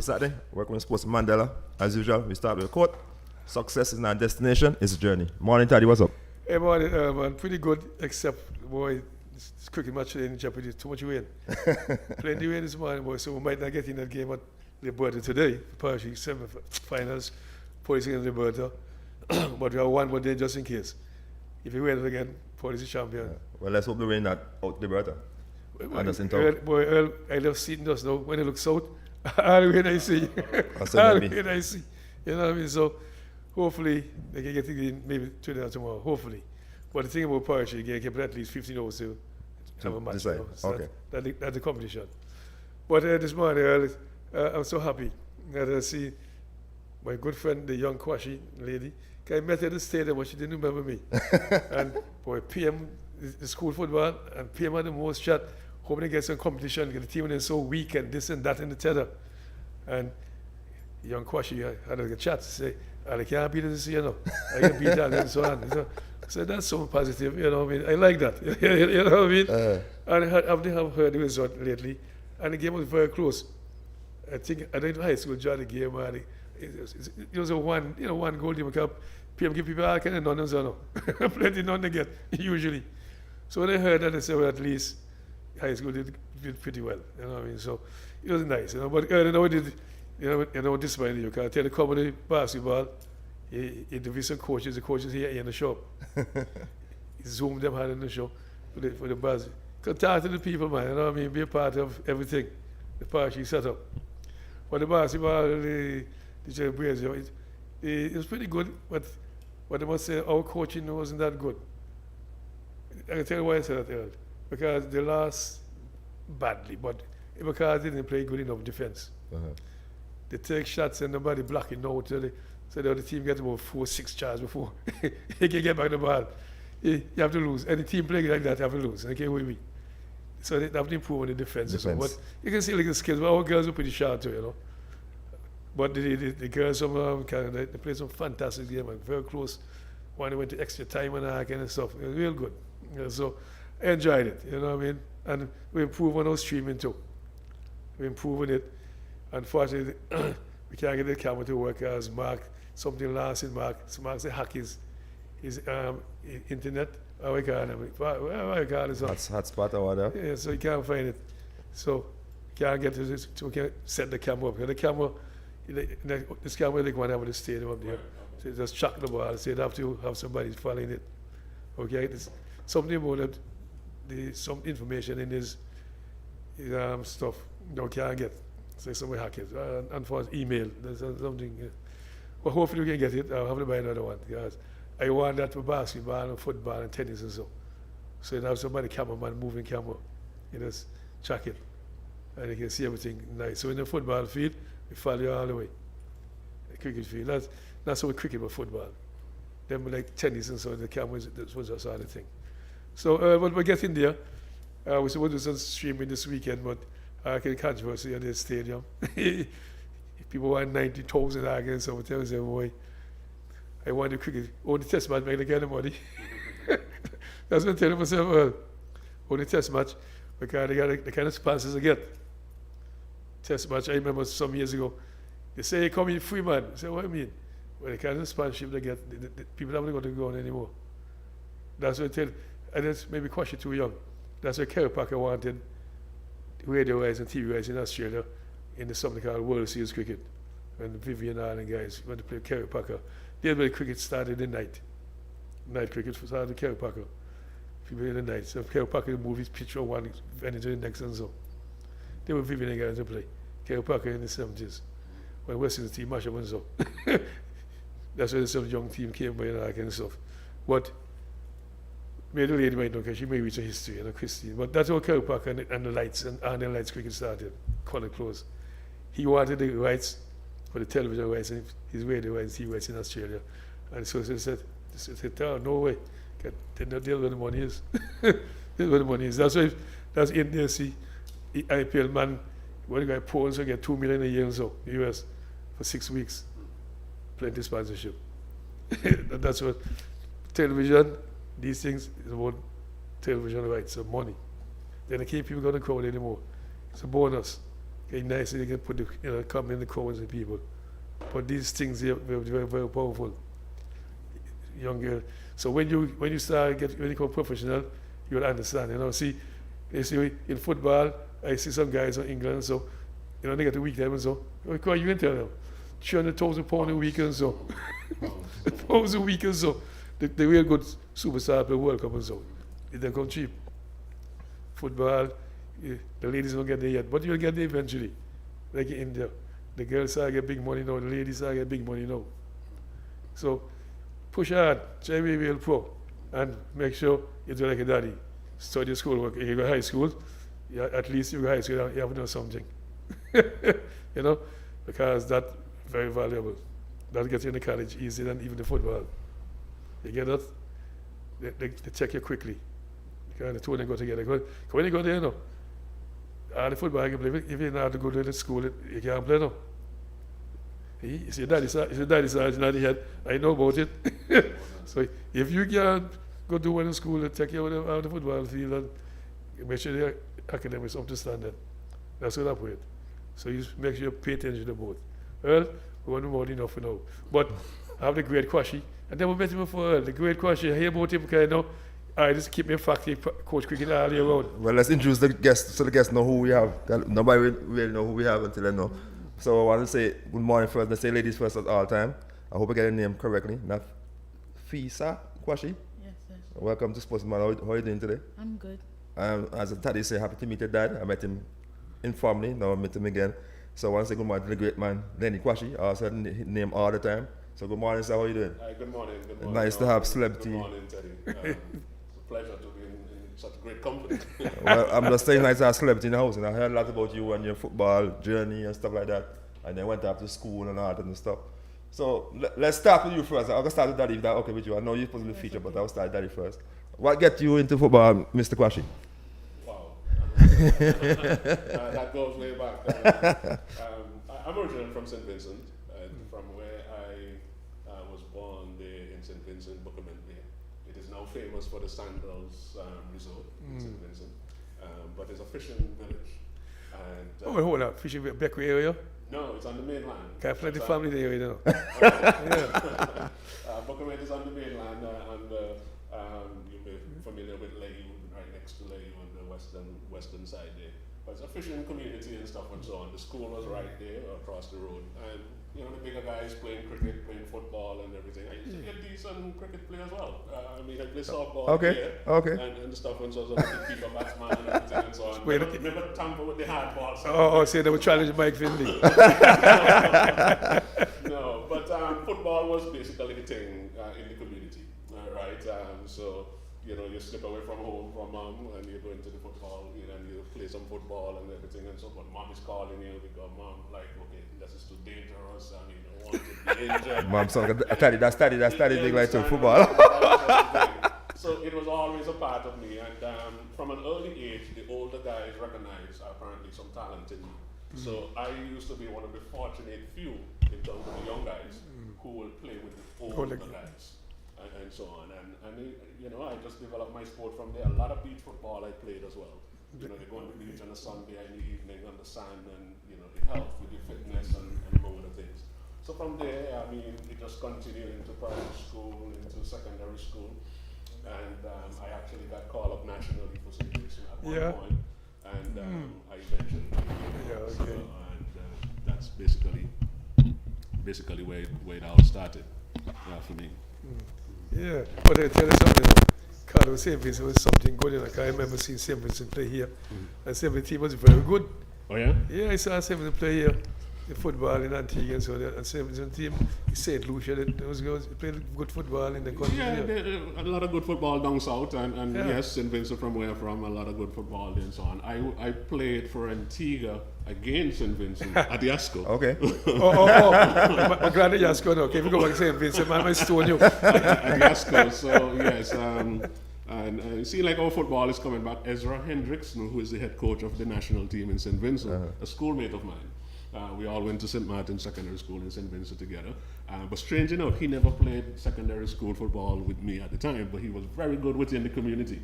Saturday. Working with Sports Mandela. As usual, we start with a quote. Success is not a destination, it's a journey. Morning, Taddy, what's up? Hey, morning, man. Pretty good, except, boy, this cricket match today in Jeopardy. Too much rain. Plenty rain this morning, boy, so we might not get in that game at the Bertha today. Parish semi-finals, Police against the Bertha. But we have one more day just in case. If you win it again, Police is champion. Yeah. Well, let's hope the rain not out the Bertha. Boy, Earl, I love seeing us now. When it looks south, all the way I see. All the way I see. You know what I mean? So hopefully they can get it in maybe today or tomorrow. Hopefully. But the thing about Parish, you can keep at least 15 hours to have a match. You know? So okay. That's the competition. But this morning, Earl, I'm so happy that I see my good friend, the young Kwashi lady. I met her at the stadium, but she didn't remember me. And boy, PM, the school football, and PM had the most shot, hoping to get some competition, because the team is so weak and this and that and the tether. And young Kwashi had a chat to say, I can't beat this, you know. I can beat that and so on. So that's so positive, you know what I mean? I like that, you know what I mean? And I've heard the result lately, and the game was very close. I think I did high school, joined the game, and it was a one goal game cup. PM give people all kind of none, so no. Plenty none they get, usually. So when I heard that, I said, well, at least high school did pretty well, you know what I mean? So it was nice, you know. But you know, this mind you can tell the comedy basketball, he interviewed some coaches, the coaches here in the shop. He zoomed them hard in the show for the buzz. Can talk to the people, man, you know what I mean? Be a part of everything, the party he set up. But the basketball, the Trailblazers, it was pretty good, but I must say our coaching wasn't that good. I can tell you why I said that, Earl. Because they lost badly, but because they didn't play good enough defense. They take shots and nobody blocking out. So the other team gets about 4-6 shots before they can get back the ball. You have to lose. Any team playing like that, you have to lose. They can't win. So they have to improve on the defense. So. But you can see like the skills. But our girls are pretty sharp too, you know. But the girls from Canada, they played some fantastic game, and very close. When they went to extra time and that kind of stuff. It was real good. So I enjoyed it, you know what I mean? And we improved on our streaming too. We're improving it. Unfortunately, we can't get the camera to work as Mark. Something lost in Mark. So Mark said hack his internet. How I call it? Hotspot or whatever. Yeah, so you can't find it. So can't get to this, so we can't set the camera up. And the camera, this camera they go and have the stadium up there. So you just chuck the ball. So you'd have to have somebody following it. Okay, there's something about that. Some information in his stuff you can't get. So somebody hack it. And for email, there's something. Well, hopefully we can get it. I'll have to buy another one because I want that for basketball and football and tennis and so. So you have somebody, cameraman, moving camera. You just check it. And you can see everything nice. So in the football field, we follow you all the way. The cricket field, that's how we cricket with football. Then we like tennis and so the cameras, that was just all the thing. So but we're getting there. We're supposed to do some streaming this weekend, but I can controversy at the stadium. People want 90,000 against so I tell them, boy, I want the cricket. Only test match make they get the money. That's what I'm telling myself. Only test match because they got the kind of sponsors they get. Test match, I remember some years ago, they say, come in free, man. I say, what do you mean? Well, the kind of sponsorship they get, the people haven't got to go on anymore. That's what I tell you. And it's maybe question too young. That's what Kerry Packer wanted, radio-wise and TV-wise in Australia, in the something called World Series cricket. When Vivian Island guys went to play Kerry Packer. Then when cricket started in the night. Night cricket started with Kerry Packer. People in the night. So Kerry Packer moved his pitch from one went into the next and so. They were Vivian guys to play. Kerry Packer in the 70s. When West Indies team match up and so. That's where some young team came by and all that kind of stuff. But maybe the lady might know because she may reach a history, you know, Christine. But that's how Kerry Packer and the lights and the lights cricket started, color clothes. He wanted the rights for the television rights and his radio rights, TV rights in Australia. And so they said, oh, no way. They don't deal where the money is. This is where the money is. That's why that's in there, see, the IPL man, when the guy pulls and get $2 million a year or so, US, for 6 weeks. Plenty sponsorship. That's what television, these things is about television rights, so money. Then they keep people going to crowd anymore. It's a bonus. Okay, nice, and you can put the, come in the comments with people. But these things here were very, very powerful. Young girl. So when you start when you become professional, you'll understand. See, they say in football, I see some guys in England, so they get the weekend and so. Because you can tell them, £300,000 a week and so, pounds a week and so. The real good superstar play World Cup and so. It don't come cheap. Football, the ladies don't get there yet, but you'll get there eventually. Like in India, the girls start get big money now, the ladies start get big money now. So push hard, try to be real pro, and make sure you do like a daddy. Study schoolwork. If you go high school, at least you go high school, you have to know something. Because that's very valuable. That gets you in the college easier than even the football. You get that? They check you quickly. Because the two of them go together. Because when you go there, all the football you can play. If you don't have to go to the school, you can't play now. You see, daddy size in the head. I know about it. So if you can go do one in school and take you out of the football field and make sure your academics up to standard. That's what I put it. So you make sure you pay attention to both. Well, we want more enough for now. But I have the great Kwashi. I never met him before. The great Kwashi. I hear about him kind of. I just keep me factory coach cricket all year round. Well, let's introduce the guests so the guests know who we have. Nobody really know who we have until they know. So I want to say good morning first. Let's say ladies first at all time. I hope I get the name correctly. Nafisa Kwashi. Yes, sir. Welcome to Sportsman. How are you doing today? I'm good. As Taddy say, happy to meet your dad. I met him informally. Now I met him again. So I want to say good morning to the great man, Lenny Kwashi. I also name all the time. So good morning, sir. How are you doing? Hi, good morning. Good morning. Nice to have celebrity. Good morning, Teddy. It's a pleasure to be in such great company. Well, I'm just saying nice to have celebrity in the house, and I heard a lot about you and your football journey and stuff like that. And then went up to school and all that and stuff. So let's start with you first. I'll start with Daddy if that's okay with you. I know you're supposed to be featured, but I'll start with Daddy first. What get you into football, Mr. Kwashi? Wow. That goes way back. I'm originally from St. Vincent, from where I was born there in St. Vincent, Buckerman there. It is now famous for the Sandals Resort in St. Vincent, but it's a fishing village. And, hold up, fishing Beckway area? No, it's on the mainland. Can't play the family there, yeah. Buckerman is on the mainland, and you'll be familiar with Leyu, right next to Leyu on the western side there. But it's a fishing community and stuff and so on. The school was right there across the road. And, the bigger guys playing cricket, playing football and everything. I used to be a decent cricket player as well. I play softball here and the stuff and so on. Keep a batsman and everything and so on. Never tamper with the hard ball. So they were challenging Mike Finley. No, but football was basically the thing in the community, right? So, you slip away from home from mom and you go into the football and you play some football and everything and so on. Mom is calling you because mom, okay, this is too dangerous. I don't want to be injured. Mom, so that's study big like to football. So it was always a part of me. And from an early age, the older guys recognized apparently some talent in me. So I used to be one of the fortunate few in terms of the young guys who will play with the older guys. And so on, and I just developed my sport from there. A lot of beach football I played as well. They go on the beach on a Sunday in the evening on the sand, and it helps with your fitness and among other things. So from there, it just continued into primary school, into secondary school, and I actually got called up nationally for St. Vincent at one point, and I eventually so, and that's basically where it all started for me. Yeah, but I tell you something. Carlo St. Vincent was something good. I remember seeing St. Vincent play here, and St. Vincent was very good. Oh yeah? Yeah, I saw St. Vincent play here, the football in Antigua and so on. And St. Vincent team, St. Lucia, those girls played good football in the country. Yeah, a lot of good football down south, and yes, St. Vincent from where I'm from, a lot of good football and so on. I played for Antigua against St. Vincent at the Asco. Okay. I'm glad that you're Asco now. Okay, if you go back to St. Vincent, man, I stone you. At the Asco, so yes. And you see, like our football is coming back. Ezra Hendrickson, who is the head coach of the national team in St. Vincent, a schoolmate of mine. We all went to St. Martin's Secondary School in St. Vincent together. But strange enough, he never played secondary school football with me at the time, but he was very good within the community.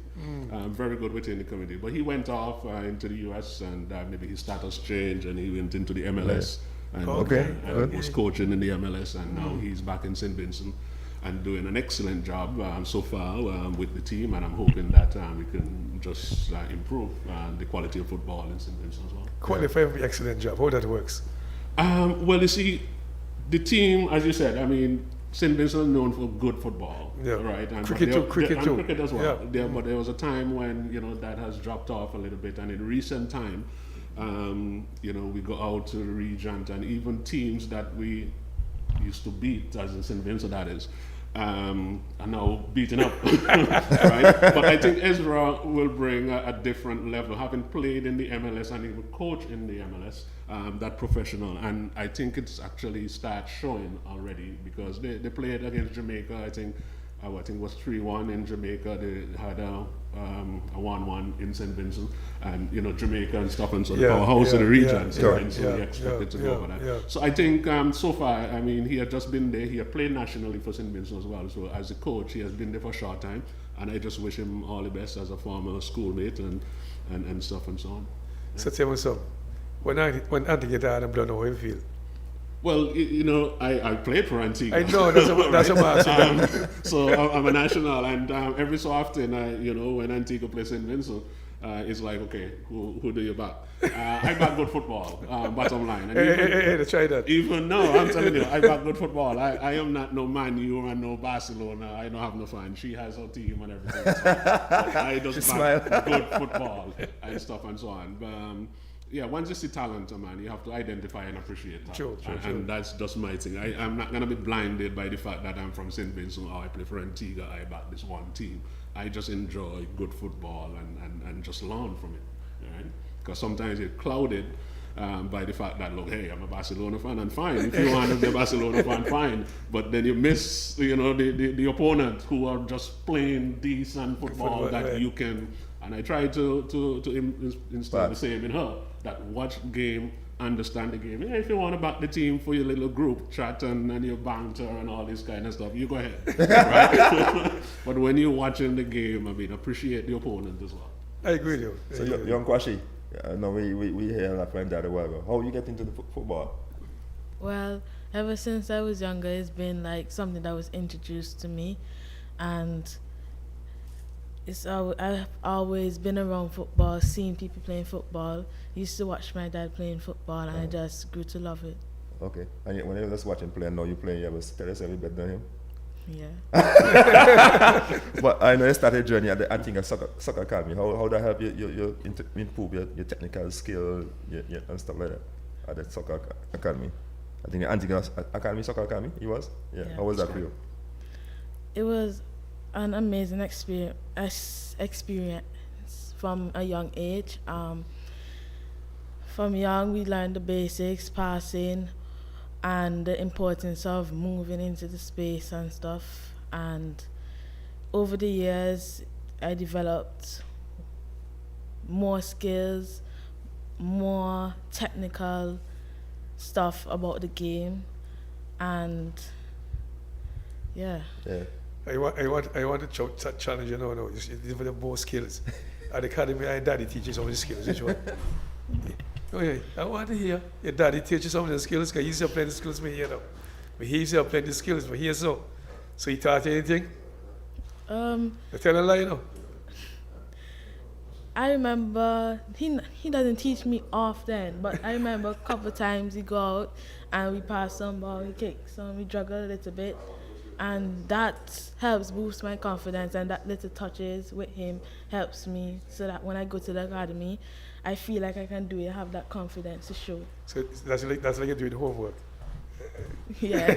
Very good within the community. But he went off into the US and maybe his status changed and he went into the MLS. And, and was coaching in the MLS, and now he's back in St. Vincent and doing an excellent job so far with the team, and I'm hoping that we can just improve the quality of football in St. Vincent as well. Qualify for excellent job. How that works? Well, you see, the team, as you said, I mean, St. Vincent is known for good football, right? And cricket too. Cricket as well. Yeah. But there was a time when that has dropped off a little bit, and in recent time, we go out to the region, and even teams that we used to beat, as in St. Vincent, that is, are now beaten up, right? But I think Ezra will bring a different level, having played in the MLS and even coached in the MLS, that professional, and I think it's actually start showing already because they played against Jamaica. I think it was 3-1 in Jamaica. They had a 1-1 in St. Vincent, and Jamaica and stuff, and so the powerhouse of the region. So we expected to go over that. Yeah. So I think so far, I mean, he had just been there. He had played nationally for St. Vincent as well. So as a coach, he has been there for a short time, and I just wish him all the best as a former schoolmate and stuff and so on. So tell me something. When Antigua had a blood, how you feel? Well, I played for Antigua. I know, that's a massive. So I'm a national, and every so often, when Antigua plays St. Vincent, it's like, okay, who do you back? I back good football, bottom line. And hey, try that. Even no, I'm telling you, I back good football. I am not no Man U and no Barcelona. I don't have no fan. She has her team and everything. But I just back good football and stuff and so on. But, once you see talent, man, you have to identify and appreciate that. True. And that's just my thing. I'm not going to be blinded by the fact that I'm from St. Vincent or I play for Antigua, I back this one team. I just enjoy good football and just learn from it, right? Because sometimes you're clouded by the fact that, look, hey, I'm a Barcelona fan, and fine. If you want to be a Barcelona fan, fine. But then you miss, the opponent who are just playing decent football that you can. And I try to instill the same in her, that watch game, understand the game. If you want to back the team for your little group chat and your banter and all this kind of stuff, you go ahead. Right? But when you're watching the game, appreciate the opponent as well. I agree with you. So, young Kwashi, no, we hear a friend that a while ago. How you get into the football? Well, ever since I was younger, it's been like something that was introduced to me, and I've always been around football, seeing people playing football. Used to watch my dad playing football, and I just grew to love it. Okay. And when you were just watching play, and now you're playing, you ever tell yourself you're better than him? Yeah. But I know you started a journey at the Antigua Soccer Academy. How that help you improve your technical skill and stuff like that at the Soccer Academy? I think the Antigua Academy, Soccer Academy, it was? Yeah. How was that for you? It was an amazing experience from a young age. From young, we learned the basics, passing, and the importance of moving into the space and stuff. And over the years, I developed more skills, more technical stuff about the game, and yeah. I want to challenge you now. You develop more skills. At the academy, my daddy teaches some of the skills. Which one? Okay, I want to hear your daddy teaches some of the skills because he's playing the skills me here now. But he's playing the skills but here so. So he taught you anything? You tell a lie now. I remember he doesn't teach me often, but I remember a couple of times he go out and we pass some ball, we kick some, we juggle a little bit. And that helps boost my confidence, and that little touches with him helps me so that when I go to the academy, I feel like I can do it, have that confidence to show. So that's like you're doing homework. Yeah.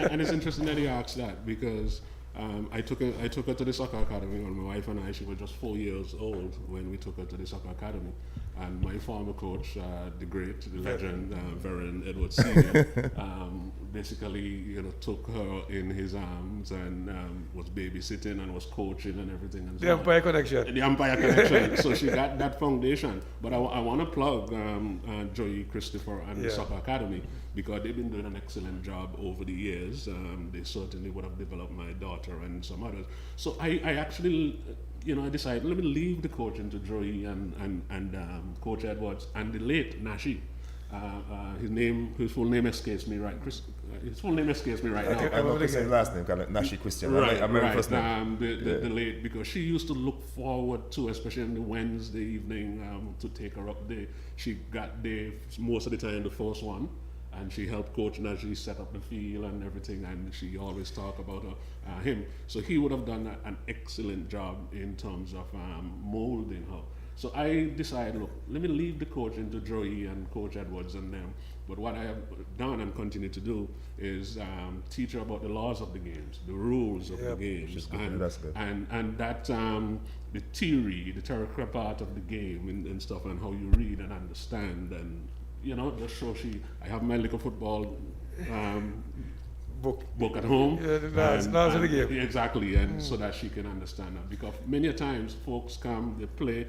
And it's interesting that you asked that because I took her to the soccer academy when my wife and I, she was just 4 years old when we took her to the soccer academy. And my former coach, the great, the legend, Veron Edwards Sr., basically, took her in his arms and was babysitting and was coaching and everything. And The Empire Connection. The Empire Connection. So she got that foundation. But I want to plug Joey Christopher and the Soccer Academy, because they've been doing an excellent job over the years. They certainly would have developed my daughter and some others. So I actually, I decided, let me leave the coaching to Joey and Coach Edwards and the late Nashi. His full name escapes me right. His full name escapes me right now. I know his last name, Nashi Christian. Right, I remember first name. The late, because she used to look forward to, especially on the Wednesday evening, to take her up there. She got there most of the time, the first one, and she helped Coach Nashi set up the field and everything, and she always talked about him. So he would have done an excellent job in terms of molding her. So I decided, look, let me leave the coaching to Joey and Coach Edwards and them. But what I have done and continue to do is teach her about the laws of the games, the rules of the games, and that the theory, the theoretical part of the game and stuff, and how you read and understand, and just so I have my little football book at home. Yeah, the laws of the game. Exactly, and so that she can understand that, because many a times folks come, they play,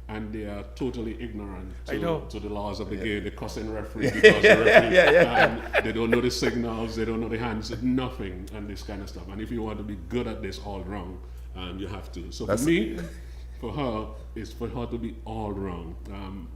and they are totally ignorant to the laws of the game. They cussing referee because the referee, they don't know the signals, they don't know the hands, nothing, and this kind of stuff. And if you want to be good at this all wrong, you have to. So for her, is for her to be all wrong.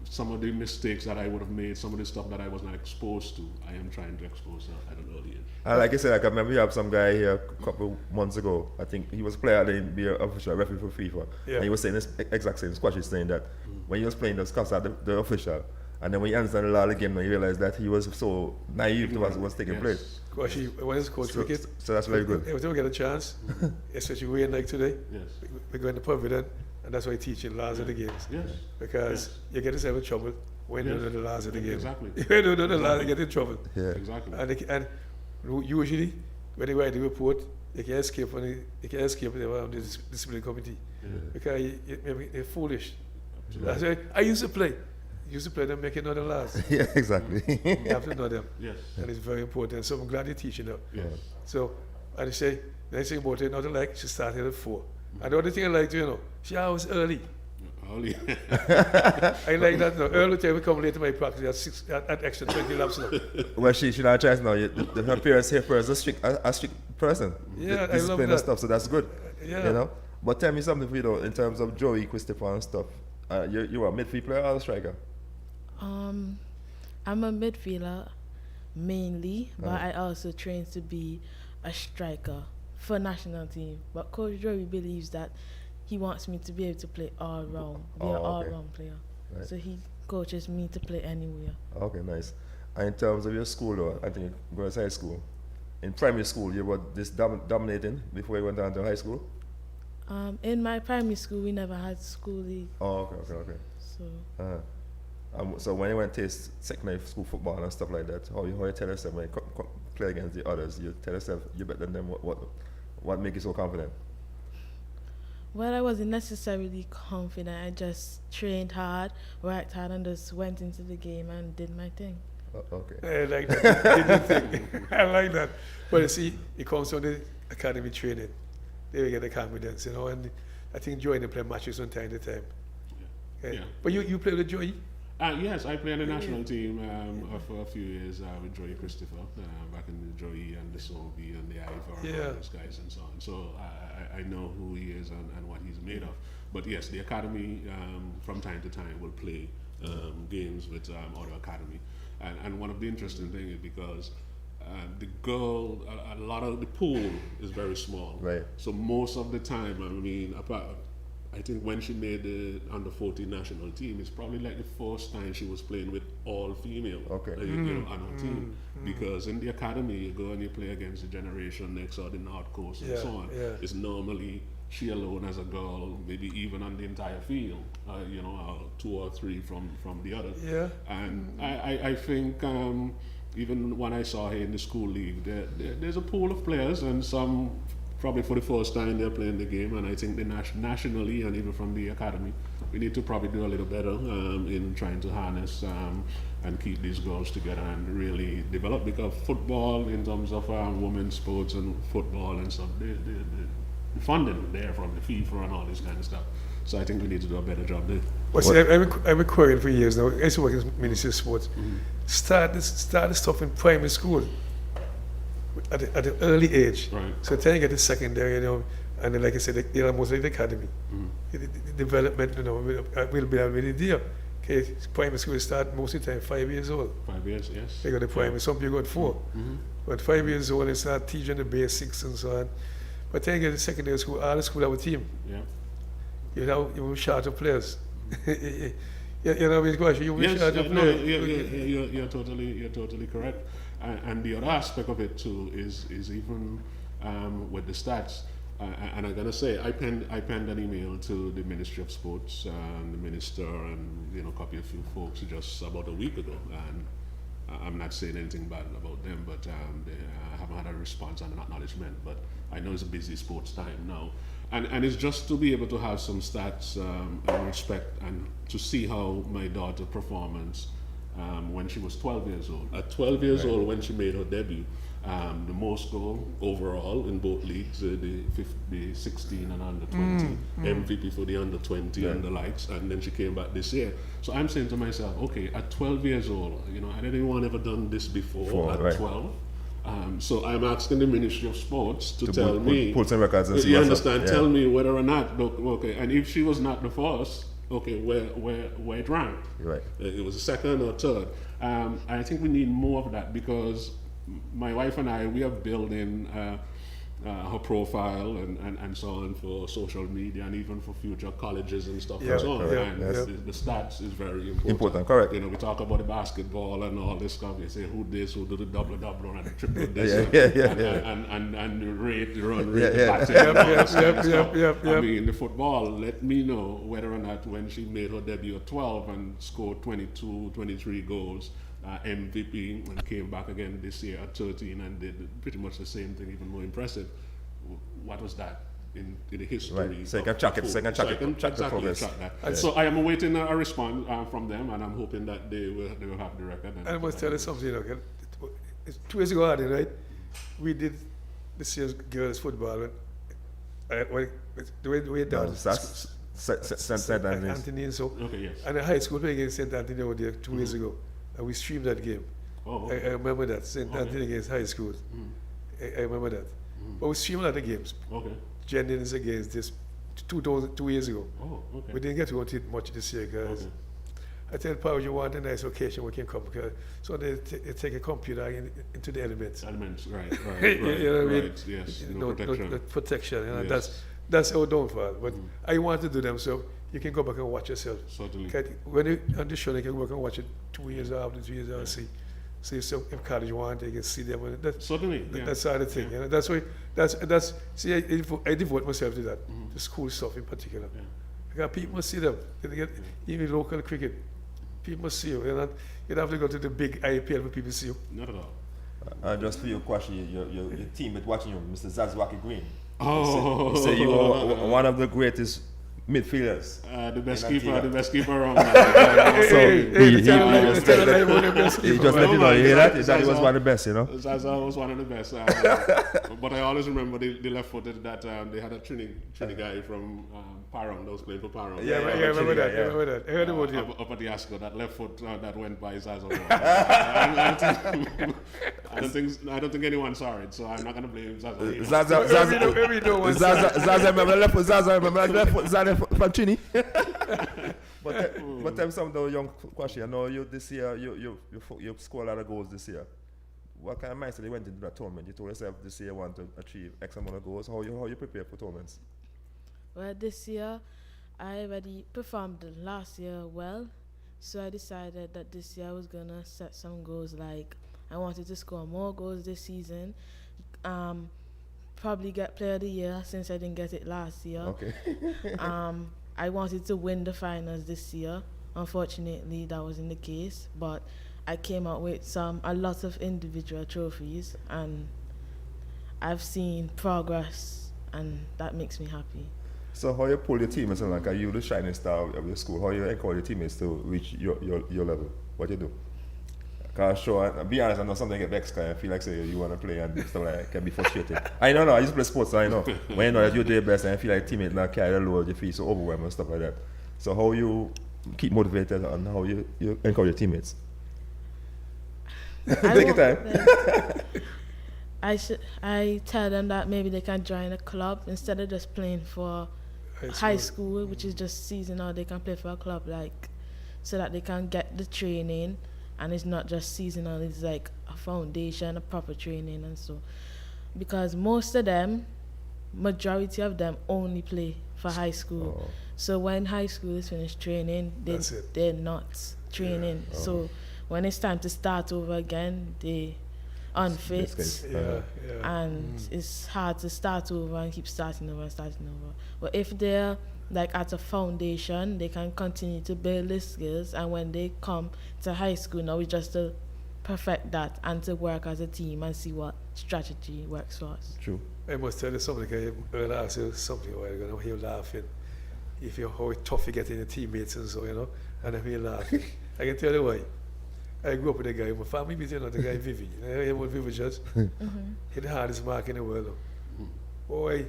Some of the mistakes that I would have made, some of the stuff that I was not exposed to, I am trying to expose her at an early age. Like I said, I remember you have some guy here a couple months ago. I think he was a player, then be an official referee for FIFA. Yeah. And he was saying this exact same squash. He's saying that when he was playing, the cuss at the official. And then when he understood the law of the game, you realized that he was so naive to what was taking place. When it's coach cricket, so that's very good. If we get a chance, especially we like today, we go in the pavilion, and that's why I teach you laws of the games. Yes. Because you get yourself in trouble when you don't know the laws of the game. Exactly. If you don't know the laws, you get in trouble. Yeah. Exactly. And usually, when they write the report, they can escape the disciplinary committee. Because they're foolish. That's why I used to play. Them making other laws. Yeah, exactly. You have to know them. Yes. And it's very important. So I'm glad you're teaching them. Yes. So, and they say, the next thing about it, not like she started at 4. And the other thing I like to, she always early. Early. I like that now. Early time we come late to my practice at extra 20 laps now. Well, she should have tried now. Her parents here first, a strict person. Yeah, I love discipline that. And stuff, so that's good. Yeah. But tell me something, in terms of Joey, Christopher and stuff. You are a midfield player or a striker? I'm a midfielder mainly, but I also train to be a striker for national team. But Coach Joey believes that he wants me to be able to play all round, be an all-round player. Right. So he coaches me to play anywhere. Okay, nice. And in terms of your school, though, I think you go to high school. In primary school, you were this dominating before you went down to high school? In my primary school, we never had school league. Oh, okay. So. So when you went to secondary school football and stuff like that, how you tell yourself when you play against the others, you tell yourself you're better than them, what makes you so confident? Well, I wasn't necessarily confident. I just trained hard, worked hard, and just went into the game and did my thing. Okay. I like that. I like that. But you see, it comes from the academy training. They will get the confidence, and I think Joey play matches from time to time. Okay. Yeah. But you play with Joey? Yes, I played on the national team for a few years with Joey Christopher, back in the Joey and the Sobi and the Ivor and those guys and so on. So I know who he is and what he's made of. But yes, the academy from time to time will play games with other academy. And one of the interesting things is because the girl, a lot of the pool is very small. Right. So most of the time, I think when she made the under-14 national team, it's probably like the first time she was playing with all female on her team. Because in the academy, you go and you play against the Generation Next or the North Coast and so on. Yeah. It's normally she alone as a girl, maybe even on the entire field, 2 or 3 from the other. Yeah. And I think even when I saw her in the school league, there's a pool of players, and some probably for the first time they're playing the game, and I think nationally and even from the academy, we need to probably do a little better in trying to harness and keep these girls together and really develop, because football, in terms of women's sports and football and stuff, the funding there from the FIFA and all this kind of stuff. So I think we need to do a better job there. Well, see, I've been querying for years now. I used to work in Ministry of Sports. Start this stuff in primary school at an early age. Right. So then you get to secondary, and then, like I said, most like the academy. The development, will be already there. Okay, primary school start most of the time 5 years old. 5 years, yes. They go to primary, some people go to 4. But 5 years old, they start teaching the basics and so on. But then you get to secondary school, all the school have a team. Yeah. You will short of players. You know, you will Yes, short of no, players. you're totally correct. And the other aspect of it too is even with the stats. And I'm gonna say, I penned an email to the Ministry of Sports and the minister, and copy a few folks just about a week ago. And I'm not saying anything bad about them, but I haven't had a response and an acknowledgement. But I know it's a busy sports time now. And it's just to be able to have some stats and respect, and to see how my daughter's performance when she was 12 years old. At 12 years old, when she made her debut, the most goal overall in both leagues, the 16 and under 20, MVP for the under 20 and the likes, and then she came back this year. So I'm saying to myself, okay, at 12 years old, I didn't want ever done this before at 12. So I'm asking the Ministry of Sports to tell me, pull some records and see you what's understand, up. tell me whether or not, okay, and if she was not the first, okay, where it ranked. Right. It was the second or third. I think we need more of that, because my wife and I, we are building her profile and so on for social media, and even for future colleges and stuff and so on. And the stats is very important. Correct. We talk about the basketball and all this stuff. You say who do the double and the triple this, and the rate, the run rate, the passing, and all this kind of stuff. I mean, the football, let me know whether or not when she made her debut at 12 and scored 22, 23 goals, MVP, and came back again this year at 13 and did pretty much the same thing, even more impressive. What was that in the history? Right. So you can check the progress. And so I am awaiting a response from them, and I'm hoping that they will have the record. And I must tell you something, 2 years ago, right? We did this year's girls football. The way down. St. Anthony and so. Okay, yes. And the high school playing against St. Anthony over there 2 years ago. And we streamed that game. Oh, okay. I remember that. St. Anthony against high school. I remember that. But we streamed other games. Okay. Jennings against this 2 years ago. Oh, okay. We didn't get to go to it much this year, guys. Okay. I tell Parish, you want a nice occasion, we can come. So they take a computer into the elements. Elements, right. You know what I mean? Yes, No protection. Yes. That's our downfall. But I want to do them so you can go back and watch yourself. Certainly. When you on the show, you can go back and watch it 2 years after, 3 years after, see if college want, you can see them. Certainly. That's the other thing. That's why. See, I devote myself to that. The school stuff in particular. Yeah. Because people must see them. Even local cricket, people must see you. You don't have to go to the big IPL for people to see you. Not at all. Just for your question, your teammate watching you, Mr. Zazwaki Green. Oh. You say you are one of the greatest midfielders. The best keeper around. He just let you know, you hear that? He said he was one of the best, Zaza was one of the best. But I always remember the left-footed that they had a Trini guy from Parham that was playing for Parham. I remember that. I heard about him. Up at the Ascot, that left foot that went by Zaza. I don't think anyone saw it, so I'm not going to blame Zaza. Zaza remember left foot, Zaza from Trini. But tell me some of the young question. I know you this year you scored a lot of goals this year. What kind of mindset you went into that tournament? You told yourself this year you want to achieve X amount of goals. How you prepare for tournaments? Well, this year I already performed last year well, so I decided that this year I was gonna set some goals. Like I wanted to score more goals this season. Probably get Player of the Year since I didn't get it last year. Okay. I wanted to win the finals this year. Unfortunately, that wasn't the case, but I came out with a lot of individual trophies, and I've seen progress, and that makes me happy. So how you pull your teammates are you the shining star of your school? How you encourage your teammates to reach your level? What you do? Cause sure, be honest, I know something get vexed. Cause I feel like say you want to play and stuff like that can be frustrating. I know, I used to play sports, so I know. When you know that you do your best and I feel like teammates not carry the load, you feel so overwhelmed and stuff like that. So how you keep motivated and how you encourage your teammates? Take your time. I tell them that maybe they can join a club instead of just playing for high school, which is just seasonal. They can play for a club, like, so that they can get the training, and it's not just seasonal. It's like a foundation, a proper training, and so. Because most of them, majority of them, only play for high school. Oh. So when high school is finished training, they're not training. Yeah. So when it's time to start over again, they unfit. And it's hard to start over and keep starting over. But if they're like at a foundation, they can continue to build their skills, and when they come to high school now, it's just to perfect that and to work as a team and see what strategy works for us. True. I must tell you something, because I'll ask you something while you're going to hear laughing. If you're how tough you get in your teammates and so, and I feel laughing. I can tell you why. I grew up with a guy, my family meeting, the guy Vivi. You know him with Vivi just? He's the hardest mark in the world. Boy,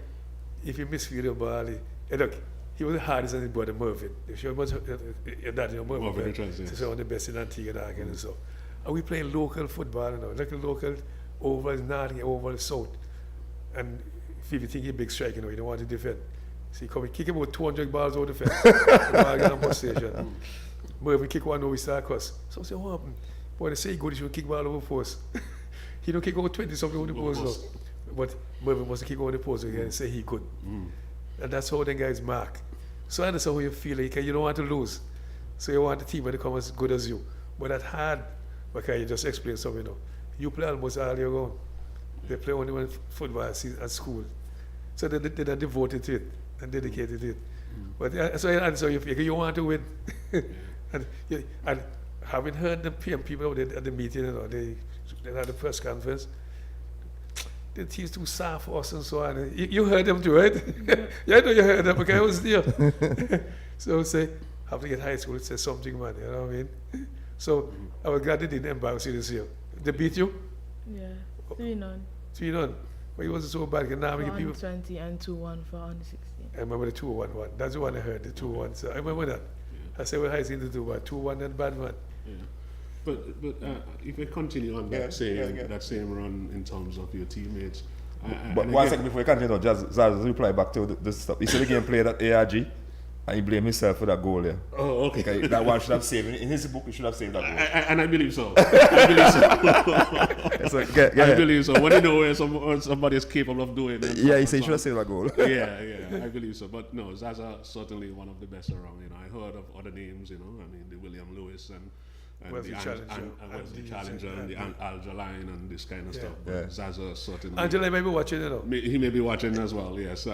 if you misfeel your ball, look, he was the hardest than his brother Mervyn. If you was your dad, Mervyn, he's one of the best in Antigua and so. And we playing local football, like a local over North, over South. And Vivi think he's a big striker, he don't want to defend. So he come and kick him about 200 balls out the fence. The ball get on post station. Mervyn kick one over, we start cuss. So I say, what happened? Boy, they say he good, he should kick ball over post. He don't kick over 20 something over the post now. But Mervyn must kick over the post again and say he could. And that's how the guys mark. So I understand how you feel, like you don't want to lose. So you want the team to come as good as you. But that's hard, because you just explain something, You play almost all year round. They play only one football at school. So they're devoted to it and dedicated to it. But so I answer you want to win. and having heard the PM people out there at the meeting, they had the press conference, the team's too soft for us and so on. You heard them too, right? Yeah, I know you heard them, because I was there. So say, have to get high school, it says something, man, you know what I mean? So I was glad they didn't embarrass you this year. They beat you? Yeah, 3-0. 3-0. But it wasn't so bad. Now For people. 20 and 2-1 for under 16. I remember the 2-1-1. That's the one I heard, the 2-1. So I remember that. I said, well, high school to do what? 2-1 and bad one. Yeah. But if we continue on that same run in terms of your teammates. But one second before we continue, Zaz reply back to this stuff. He said the game played at ARG, and he blamed himself for that goal there. Oh, okay. That one should have saved. In his book, he should have saved that goal. And I believe so. I believe so. When you know where somebody is capable of doing it. Yeah, he said he should have saved that goal. yeah, I believe so. But no, Zaza certainly one of the best around. I heard of other names. I mean, the William Lewis and Wesley Challenger and the Alger Line and this kind of stuff. But Zaza certainly. Angela may be watching, He may be watching as well. Yes,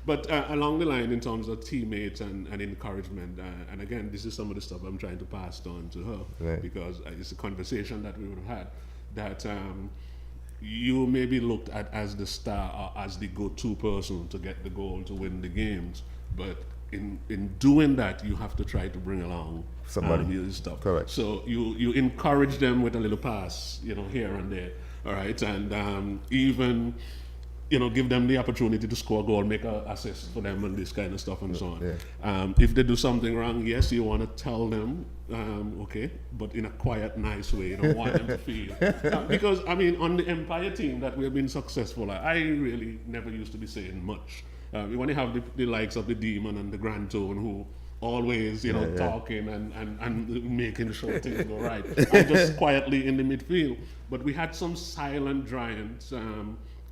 But along the line, in terms of teammates and encouragement, and again, this is some of the stuff I'm trying to pass on to her, because it's a conversation that we would have had, that you may be looked at as the star or as the go-to person to get the goal to win the games, but in doing that, you have to try to bring along somebody stuff. Correct. So you encourage them with a little pass, here and there, all right, and even. Give them the opportunity to score a goal, make an assist for them and this kind of stuff and so on. Yeah. If they do something wrong, yes, you want to tell them, okay, but in a quiet, nice way. You don't want them to feel. Because, on the Empire team that we've been successful at, I really never used to be saying much. When you have the likes of the Demon and the Grand Tone who always, talking and making sure things go right. I'm just quietly in the midfield. But we had some silent giants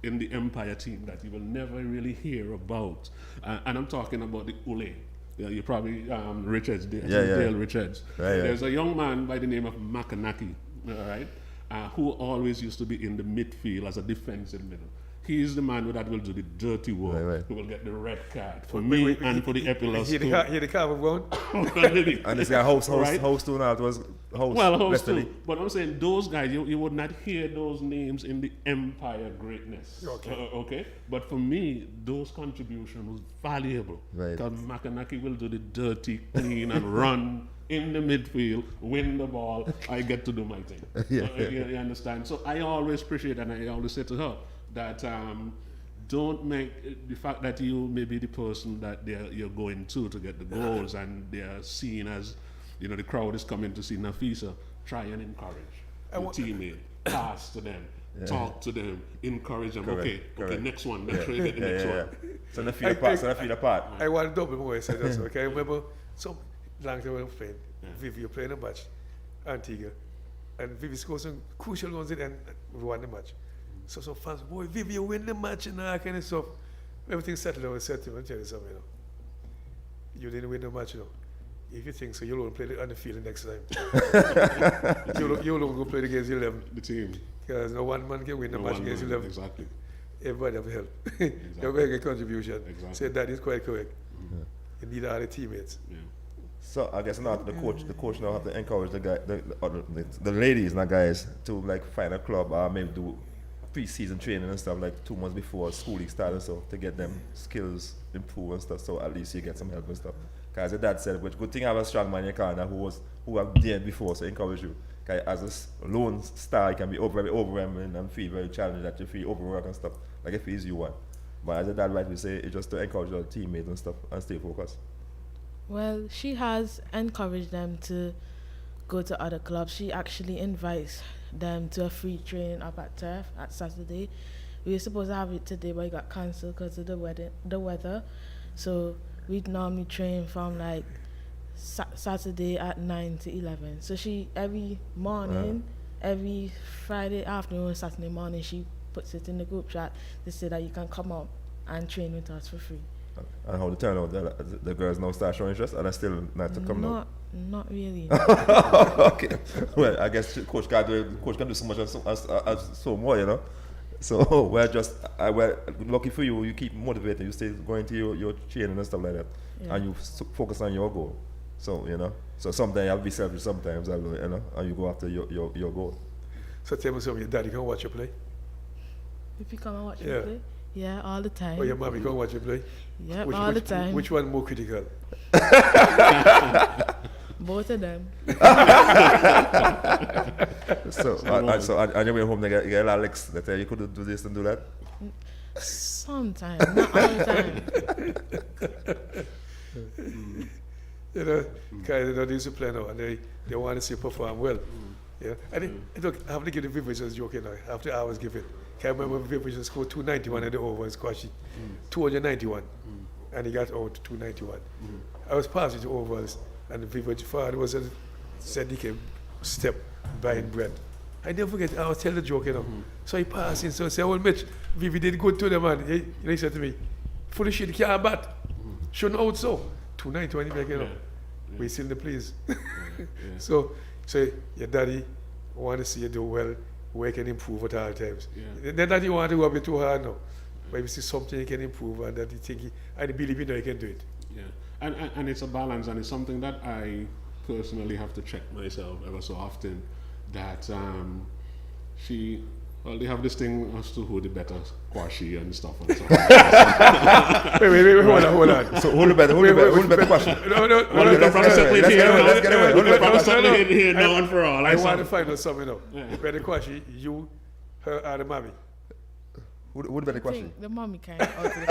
in the Empire team that you will never really hear about. And I'm talking about the Ule. You probably, Richards, Dale Richards. There's a young man by the name of Makanaki, all right, who always used to be in the midfield as a defensive middle. He's the man that will do the dirty work, Right. who will get the red card for me and for the Epilos Hear too. the car going? And this guy host Right. too now. It was host. Well, host yesterday. too. But I'm saying those guys, you would not hear those names in the empire greatness. Okay. Okay? But for me, those contributions was valuable. Right. Because Makanaki will do the dirty, clean, and run in the midfield, win the ball. I get to do my thing. Yeah. You understand? So I always appreciate, and I always say to her, that don't make the fact that you may be the person that you're going to get the goals and they're seen as, you know, the crowd is coming to see Nafisa. Try and encourage your teammate, pass to them, talk to them, encourage them. Okay, next one. Make sure you get the next one. So they feel apart. I want to double more. So that's okay. I remember some long time when I was playing, Vivi playing a match, Antigua, and Vivi scored some crucial ones in and we won the match. So some fans, boy, Vivi, you win the match and all that kind of stuff. Everything settled down. I said to him, I'll tell you something, you know. You didn't win the match, you know. If you think so, you'll only play on the field the next time. you'll only go play against 11. The team. Because no one man can win the match against 11. Exactly. Everybody have help. You're making a contribution. Exactly. So that is quite correct. You need all the teammates. Yeah. So I guess now the coach now have to encourage the ladies, not guys, to like find a club or maybe do pre-season training and stuff like 2 months before school league starts and so to get them skills improved and stuff. So at least you get some help and stuff. Because your dad said, which good thing I have a strong man in your corner who have dared before, so encourage you. Because as a lone star, you can be very overwhelming and feel very challenged that you feel overworked and stuff. Like if it's you one. But as your dad rightly say, it's just to encourage your teammates and stuff and stay focused. Well, she has encouraged them to go to other clubs. She actually invites them to a free training up at Turf at Saturday. We were supposed to have it today, but it got cancelled because of the weather. So we'd normally train from like Saturday at 9 to 11. So she, every morning, every Friday afternoon, Saturday morning, she puts it in the group chat to say that you can come up and train with us for free. And how the turnout, the girls now start showing interest and are still not to come now? Not really. Okay. Well, I guess coach can do so much as so more, you know. So we're lucky for you. You keep motivated. You stay going to your training and stuff like that, and you focus on your goal. So you know. So sometimes you have to be selfish. Sometimes you know, and you go after your goal. So tell me something. Your daddy can watch you play? If you come and watch me play? Yeah, all the time. Or your mommy can watch you play? Yeah, all the time. Which one more critical? Both of them. So on your way home, you get a lot of licks that you could do this and do that? Sometimes, not all the time. You know, because they used to play now and they want to see you perform well. Yeah. And look, I have to give the Vivian just joking now. After I was giving, I remember Vivian scored 291 at the over and squashy. 291. And he got out to 291. I was passing to overs and the Vivian father said he came step buying bread. I never forget, I was telling the joke, you know. So he passed in, so I said, well, Mitch, Vivi did good to the man. He said to me, full of shit, can't bat. Shouldn't out so. 291, like, you know. We still in the place. So your daddy want to see you do well, where you can improve at all times. Not that you want to go up too hard now, but if you see something you can improve and that you think, and you believe you know you can do it. Yeah, and it's a balance, and it's something that I personally have to check myself ever so often, that they have this thing as to who the better squashy and stuff and stuff. Wait, hold on. So who the better question? No. Let's get away. Now and for all. I want to find out something now. The better question, you, her, or the mommy? Who the better I question? think the mommy kind of out of the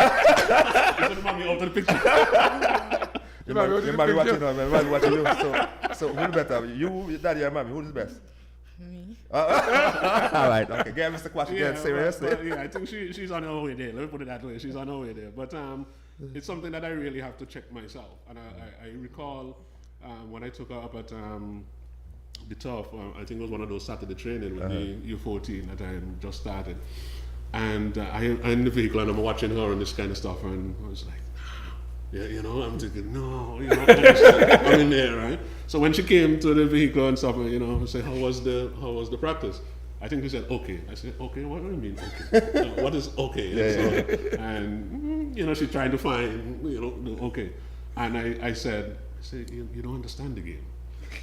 Put the mommy out of the picture. Your mommy watching now, man. Mommy watching you. So who the better? You, daddy, or mommy? Who's the best? me. All right, okay. Get Mr. Question, get serious. I think she's on her way there. Let me put it that way. She's on her way there. But it's something that I really have to check myself. And I recall when I took her up at the turf, I think it was one of those Saturday training with the U14 that I just started. And I'm in the vehicle and I'm watching her and this kind of stuff. And I was like, I'm thinking, no, I'm in there, right? So when she came to the vehicle and stuff, I say, how was the practice? I think he said, okay. I said, okay, what do you mean, okay? What is okay? And, she's trying to find, the okay. And I said, you don't understand the game.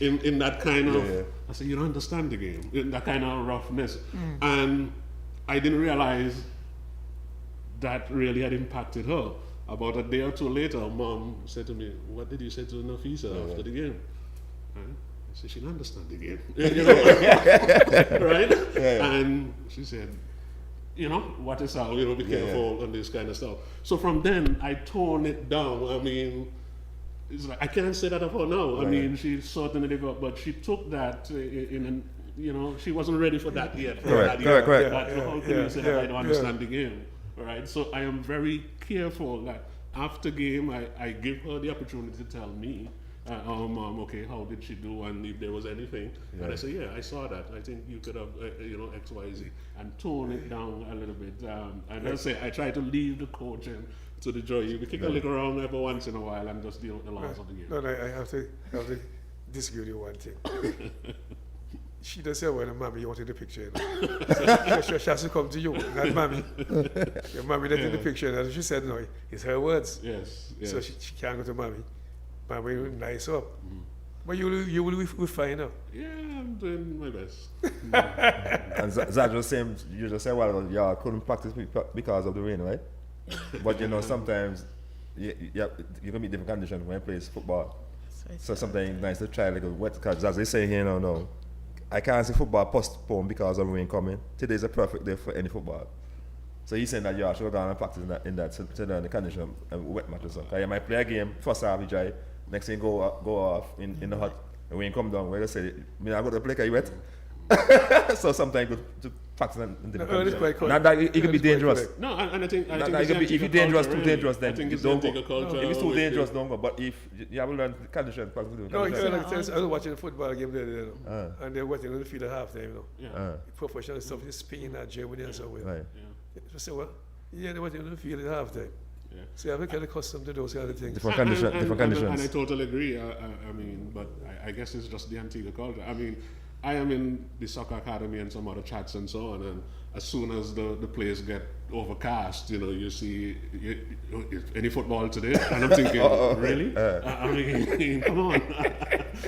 In that kind of, I said, you don't understand the game. In that kind of roughness. And I didn't realize that really had impacted her. About a day or two later, Mom said to me, what did you say to Nafisa after the game? I said, she didn't understand the game. Right? And she said, what is how, be careful and this kind of stuff. So from then, I toned it down. I mean, it's like, I can't say that of her now. I mean, she certainly developed, but she took that she wasn't ready for that yet. Correct. How can you say that I don't understand the game? All right, so I am very careful that after game, I give her the opportunity to tell me, okay, how did she do, and if there was anything. And I say, yeah, I saw that. I think you could have, X, Y, Z, and tone it down a little bit. And I say, I try to leave the coaching to the joy. We kick a little around every once in a while and just deal with the loss of the game. No, I have to disagree with you one thing. She doesn't say, well, mommy, you wanted the picture. So she has to come to you, not mommy. Your mommy let in the picture, and she said, no, it's her words. Yes. So she can't go to mommy. Mommy will nice up. But you will refine her. Yeah, I'm doing my best. And Zach just saying, you just said, well, y'all couldn't practice because of the rain, right? But sometimes you can meet different conditions when you play football. So sometimes it's nice to try like a wet, because as they say here now, no. I can't see football postponed because of rain coming. Today is a perfect day for any football. So he's saying that you should go down and practice in that so the condition of wet matches. Because you might play a game, first half you dry, next thing go off in the hot, the rain come down, where you say, I go to play, are you wet? So sometimes you go to practice in different conditions. Not that it can be dangerous. No, and I think if you're dangerous, too dangerous, then I think it's don't go. culture. If it's too dangerous, don't go. But if you have to learn conditions, practice the No, conditions. I was watching a football game there, and they're waiting on the field at halftime, Professional stuff is Spain and Germany and somewhere. Right. So say, what? Yeah, they're waiting on the field at halftime. So you have to get accustomed to those kind of things. Different conditions. And I totally agree. I mean, but I guess it's just the Antigua culture. I mean, I am in the soccer academy and some other chats and so on, and as soon as the place get overcast, you see any football today, and I'm thinking, really? I mean, come on.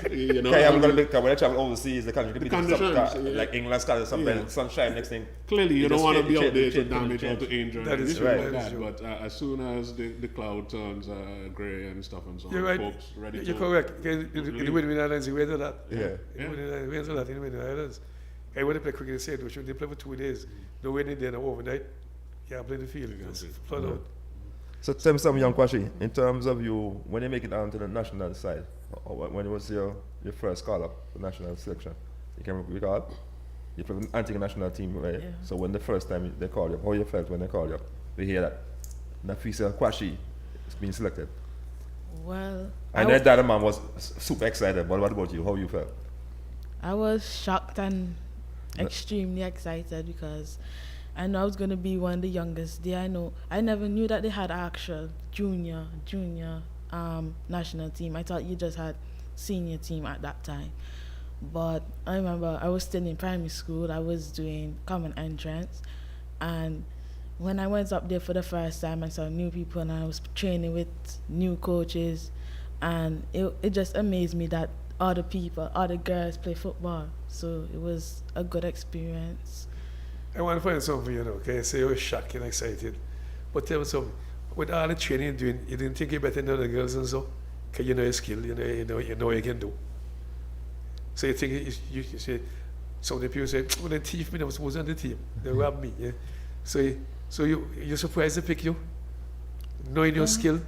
When I travel overseas, the country can be like England, Scotland, sometimes sunshine, next thing. Clearly, you don't want to be out there to damage or to injure. That is right. Like that. But as soon as the cloud turns grey and stuff and so on, you're right. folks ready to... You're correct. In the Windward Islands, you went to that. Yeah. In the Windward Islands. I went to play cricket in St. Lucia. They play for 2 days. No rainy day, no overnight. You can't play the field. Just flood out. So tell me something, young Kwashi, in terms of you, when you make it down to the national side, or when it was your first call up for national selection, you can recall? You played with the Antigua national team, right? Yeah. So when the first time they called you up, how you felt when they called you up? We hear that Nafisa Kwashi is being selected. Well, I know that man was super excited, but what about you? How you felt? I was shocked and extremely excited because I know I was going to be one of the youngest there. I never knew that they had actual junior national team. I thought you just had senior team at that time. But I remember I was still in primary school. I was doing common entrance, and when I went up there for the first time, I saw new people and I was training with new coaches, and it just amazed me that other girls play football. So it was a good experience. I want to find something for you, okay? So you were shocked and excited. But tell me something, with all the training you're doing, you didn't think you're better than other girls and so? Because you know your skill, you know what you can do. So you think, you say, some of the people say, well, they thief me, I was on the team. They robbed me, yeah? So you're surprised they pick you? Knowing your skill?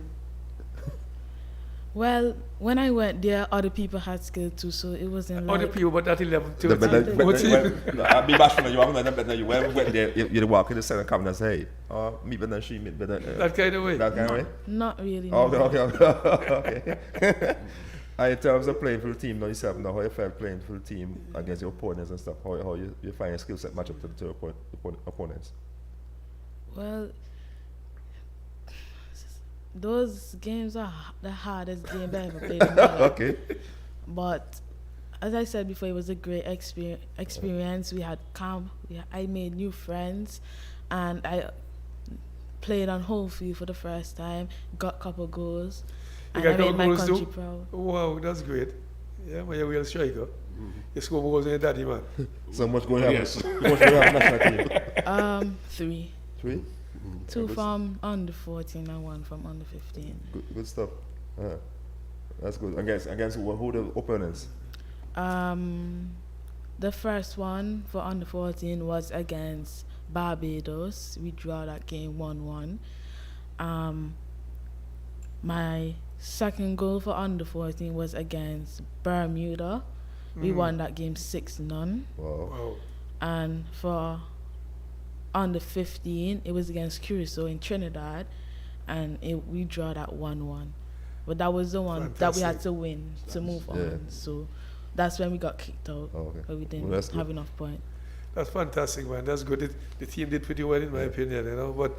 Well, when I went there, other people had skill too, so it wasn't like... Other people, but at 11, I'll be bashful on you, I'm not better than you. When we went there, you'd walk in the center cabinet and say, hey, me better than she, me better than... That kind of way? That kind of way? Not really. Okay. In terms of playing for the team now yourself, how you felt playing for the team against your opponents and stuff, how you find your skill set match up to your opponents? Well, those games are the hardest game I ever played in my life. Okay. But as I said before, it was a great experience. We had camp. I made new friends, and I played on whole field for the first time. Got a couple goals, You and got I made my goals country too? proud. Wow, that's great. Yeah, man, you're a real striker. You score more goals than your daddy, man. So much going to happen. Yes. So much going to happen national team. 3. 3? 2 from under 14 and 1 from under 15. Good stuff. That's good. Against who the opponents? The first one for under 14 was against Barbados. We drew that game 1-1. My second goal for under 14 was against Bermuda. We won that game 6-0. Wow. And for under 15, it was against Curacao in Trinidad, and we drew that 1-1. But that was the one that we had to win to move on. So that's when we got kicked out. Oh, okay. But we didn't Well, that's have good. enough points. That's fantastic, man. That's good. The team did pretty well, in my opinion, you know. But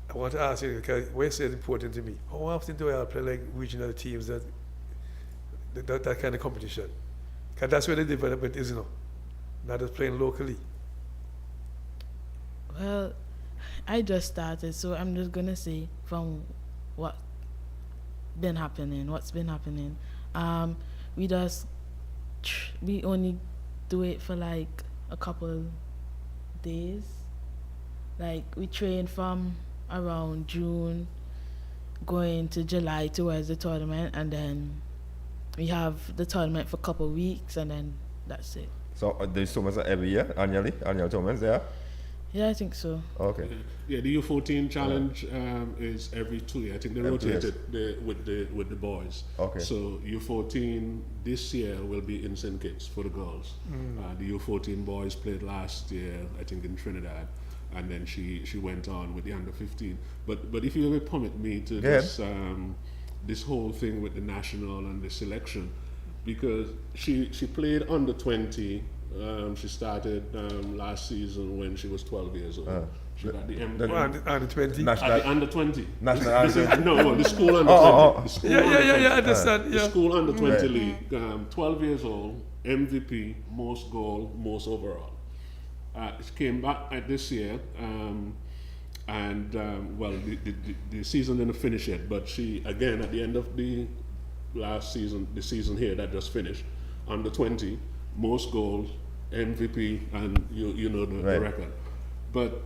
I want to ask you, because why is it important to me? How often do I play like regional teams that kind of competition? Because that's where the development is, you know. Not just playing locally. Well, I just started, so I'm just gonna say from what's been happening. We only do it for like a couple days. Like we train from around June, going to July towards the tournament, and then we have the tournament for a couple weeks, and then that's it. So there's tournaments every year, annual tournaments there? Yeah, I think so. Okay. Yeah, the U14 challenge is every 2 years. I think they Every 2 years. rotated with the boys. Okay. So U14 this year will be in St. Kitts for the girls. The U14 boys played last year, I think, in Trinidad, and then she went on with the under 15. But if you ever permit me to this whole thing with the national and the selection, because she played under 20. She started last season when she was 12 years old. She got the Under 20. at the under 20. National This is, no, the school under 20. The school under 20. Yeah, I understand. The Yeah. school under 20 Right. league, 12 years old, MVP, most goal, most overall. She came back this year, well, the season didn't finish yet, but she, again, at the end of the last season, the season here that just finished, under 20, most goals, MVP, and you know the record. But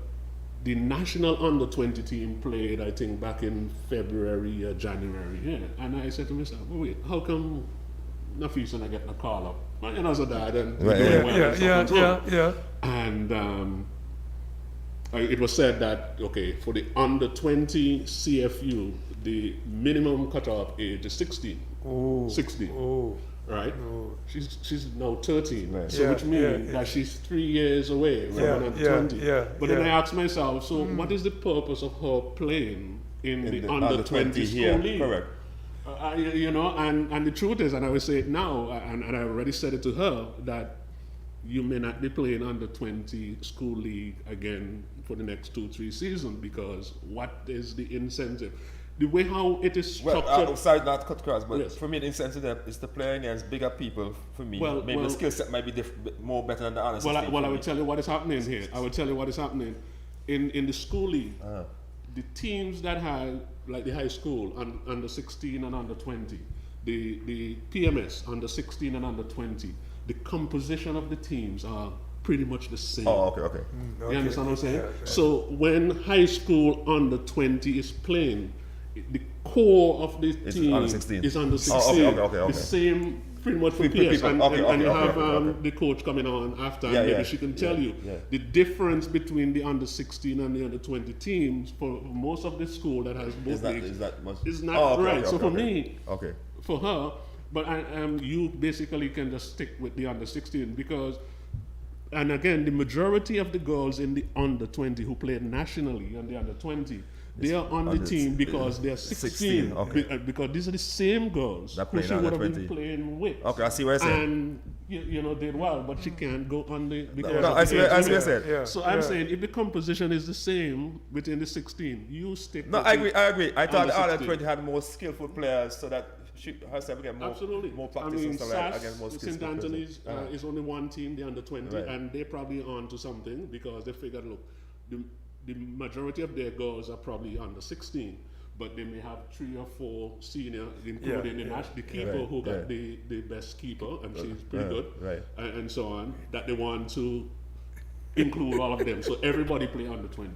the national under 20 team played, I think, back in February or January. Yeah, and I said to myself, well, wait, how come Nafisa not getting a call up? You know, so that and doing well and stuff and so on. And it was said that okay, for the under 20 CFU, the minimum cutoff age is 16. 16. Right? She's now 13. Right. So which means that she's 3 years away from an under 20. But then I asked myself, so what is the purpose of her playing in the under 20 school here. league? Correct. You know, and the truth is, and I will say it now, and I already said it to her, that you may not be playing under 20 school league again for the next 2-3 seasons, because what is the incentive? The way how it is structured. Well, sorry not cut across, but Yes. for me the incentive is to play against bigger people. For me, Well, maybe the skill set might be more better than the honest. Well, I will tell you what is happening here. I will tell you what is happening in the school league. The teams that have, like the high school, under 16 and under 20, the PMS under 16 and under 20, the composition of the teams are pretty much the same. Oh, okay. You understand what I'm saying? Yeah, yeah. So when high school under 20 is playing, the core of the It's team under 16. is under 16. Okay. The same pretty much for People, PS. And okay, you have okay. the coach coming on after, Yeah, and maybe yeah, she can tell you yeah. the difference between the under 16 and the under 20 teams for most of the school that has both leagues Is that much? is not Oh, okay, right. okay, So for okay. me, Okay. for her, but you basically can just stick with the under 16 because, and again, the majority of the girls in the under 20 who played nationally and the under 20, they are on the under team because they're 16. okay. Because these are the same girls That who playing she would under have 20. been playing with. Okay, I see what you're saying. And you know did well, but she can't go on the because No, of I the see age what limit. I said. Yeah. So I'm saying if the composition is the same within the 16, you stick. No, with I agree. I thought under the under 16. 20 had more skillful players, so that she herself get more, Absolutely. more I practice mean, and stuff like SAS, against most St. kids. Anthony's is only one team, the under 20, Right. and they're probably on to something because they figured, look, the majority of their girls are probably under 16, but they may have 3 or 4 senior, including the keeper Right, who got right. the best keeper, and she's pretty good, Right. and so on, that they want to include all of them. So everybody play under 20.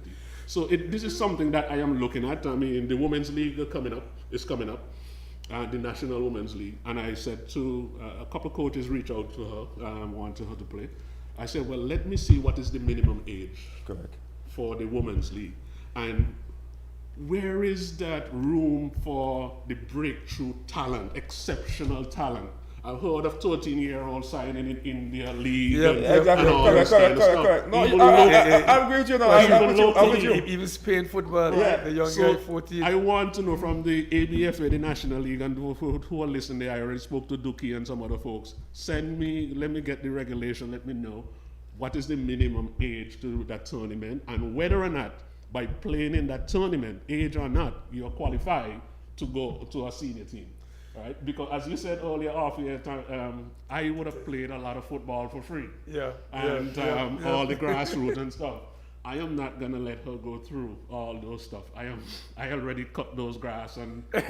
So this is something that I am looking at. I mean, the Women's League is coming up, the National Women's League. And I said to a couple of coaches reach out to her, wanted her to play. I said, well, let me see what is the minimum age Correct. for the Women's League. And where is that room for the breakthrough talent, exceptional talent? I've heard of 13-year-olds signing in India League. Yeah, Exactly. and all this kind of stuff. Correct. No, Even I'm with you now. even I'm with you. I'm with locally, you. Even Spain football, Yeah. the young So guy, 14. I want to know from the ABFA, the National League, and who are listening, I already spoke to Dookie and some other folks. Let me get the regulation, let me know what is the minimum age to do that tournament, and whether or not, by playing in that tournament, age or not, you're qualified to go to a senior team. Right? Because as you said earlier off here, I would have played a lot of football for free. Yeah. And all the grassroots and stuff. I am not gonna let her go through all those stuff. I already cut those grass and No,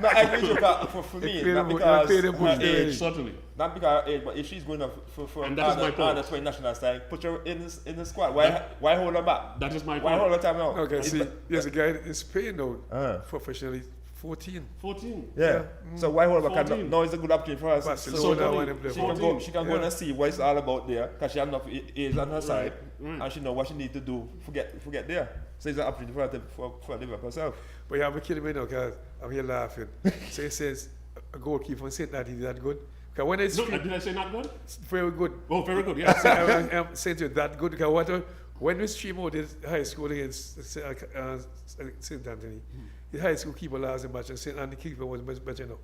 I agree with you. For me, Play not the- because play the her bush there. age, certainly. not because her age, but if she's going to for And that is my point. under 20 national side, put her in the squad. Why hold her back? That is my Why point. hold her time now? Okay, It's see, the- there's a guy in Spain now, Uh. professionally, 14. 14. Yeah. So why hold her back? 14. Now is a good opportunity for us. Barcelona so want to play She for. can go. She can go Yeah. and see what it's all about there, because she has enough age on her side, right. and she know what she need to do. Forget there. So it's an opportunity for her to develop herself. But you have a kid me now, because I'm here laughing. So he says, a goalkeeper from St. Anthony, that good? Because when it's No, did I say not good? very good. Oh, very good. So Yeah. I'm saying to you, that good. Because when we stream out this high school against St. Anthony, the high school keeper lost the match, and St. Anthony keeper was much better now.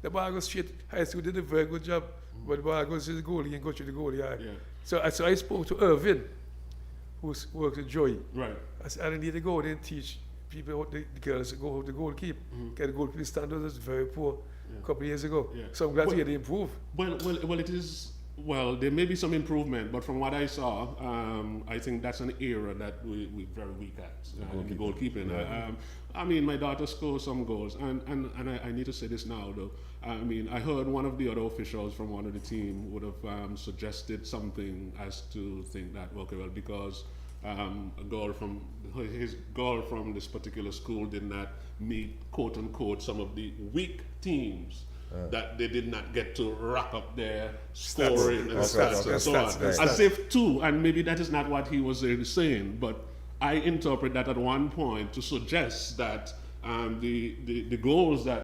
The ball goes straight. High school did a very good job, but the ball goes to the goalie and goes to the goalie. Yeah. So I spoke to Irvin, who works with Joy. Right. I said, I need to go there and teach people, the girls, go how the goal keep. Get the goalkeeping standards was very poor a couple of years ago. Yeah. So I'm glad to Well- hear they improve. Well, it is. Well, there may be some improvement, but from what I saw, I think that's an area that we're very weak at, in goalkeeping. I mean, my daughter scores some goals, and I need to say this now, though. I mean, I heard one of the other officials from one of the team would have suggested something as to think that, okay, well, because his girl from this particular school did not meet, quote unquote, some of the weak teams, that they did not get to rack up their scoring and stats and so on. As if too, and maybe that is not what he was really saying, but I interpret that at one point to suggest that the goals that